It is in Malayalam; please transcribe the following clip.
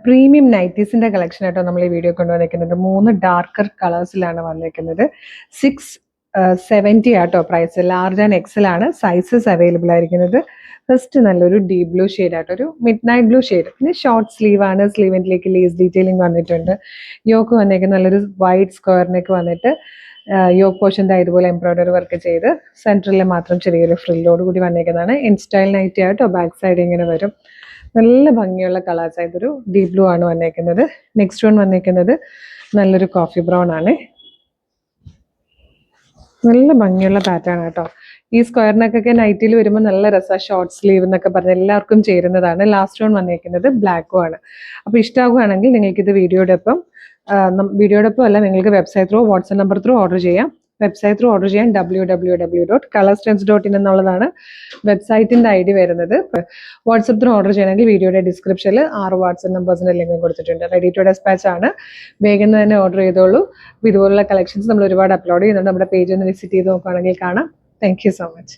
പ്രീമിയം നൈറ്റീസിന്റെ കളക്ഷൻ ആയിട്ടോ നമ്മൾ ഈ വീഡിയോ കൊണ്ടുവന്നിരിക്കുന്നത്. 3 ഡാർക്കർ കളേഴ്സിലാണ് വന്നിരിക്കുന്നത്. 670 ആട്ടോ പ്രൈസ്. ലാർജ് ആൻഡ് എക്സൽ ആണ് സൈസസ് അവൈലബിൾ ആയിരിക്കുന്നത്. ഫസ്റ്റ് നല്ലൊരു ഡീപ് ബ്ലൂ ഷെയ്ഡ് ആട്ടോ, ഒരു മിഡ് നൈറ്റ് ബ്ലൂ ഷെയ്ഡ്. പിന്നെ ഷോർട്ട് സ്ലീവ് ആണ്, സ്ലീവിലേക്ക് ലേസ് ഡീറ്റെയിലിംഗ് വന്നിട്ടുണ്ട്. യോക്ക് വന്നേക്കുന്നത് നല്ലൊരു വൈറ്റ് സ്ക്വയറിനൊക്കെ വന്നിട്ട് യോക്ക് പോർഷൻ്റെ ഇതുപോലെ എംബ്രോയിഡറി വർക്ക് ചെയ്ത് സെൻറ്ററിൽ മാത്രം ചെറിയൊരു ഫ്രില്ലോട് കൂടി വന്നേക്കുന്നതാണ്. ഇൻസ്റ്റൈൽ നൈറ്റി ആയിട്ടോ ബാക്ക് സൈഡ് ഇങ്ങനെ വരും. നല്ല ഭംഗിയുള്ള കളേഴ്സ്. ഇതൊരു ഡീപ് ബ്ലൂ ആണ് വന്നേക്കുന്നത്. നെക്സ്റ്റ് വൺ വന്നേക്കുന്നത് നല്ലൊരു കോഫി ബ്രൗൺ ആണ്. നല്ല ഭംഗിയുള്ള പാറ്റേൺ കേട്ടോ. ഈ സ്ക്വയറിനൊക്കെ നൈറ്റിൽ വരുമ്പോൾ നല്ല രസമാണ്. ഷോർട്ട് സ്ലീവ് എന്നൊക്കെ പറഞ്ഞ് എല്ലാവർക്കും ചേരുന്നതാണ്. ലാസ്റ്റ് വൺ വന്നേക്കുന്നത് ബ്ലാക്കും ആണ്. അപ്പോൾ ഇഷ്ടമാകുകയാണെങ്കിൽ നിങ്ങൾക്കിത് വീഡിയോടൊപ്പം അല്ല, നിങ്ങൾക്ക് website through WhatsApp number through order ചെയ്യാം. വെബ്സൈറ്റ് ത്രൂ ഓർഡർ ചെയ്യാൻ www.colorstrends.in എന്നുള്ളതാണ് വെബ്സൈറ്റിൻ്റെ ID വരുന്നത്. വാട്സപ്പ് ത്രൂ ഓർഡർ ചെയ്യണമെങ്കിൽ വീഡിയോയുടെ ഡിസ്ക്രിപ്ഷനിൽ 6 വാട്സപ്പ് നമ്പേഴ്സിൻ്റെ ലിങ്ക് കൊടുത്തിട്ടുണ്ട്. റെഡി ടു ഡെസ്പാച്ച് ആണ്. വേഗം തന്നെ ഓർഡർ ചെയ്തോളൂ. ഇതുപോലുള്ള കളക്ഷൻസ് നമ്മൾ ഒരുപാട് അപ്ലോഡ് ചെയ്യുന്നുണ്ട്. നമ്മുടെ പേജ് ഒന്ന് വിസിറ്റ് ചെയ്ത് നോക്കുകയാണെങ്കിൽ കാണാം. Thank you so much.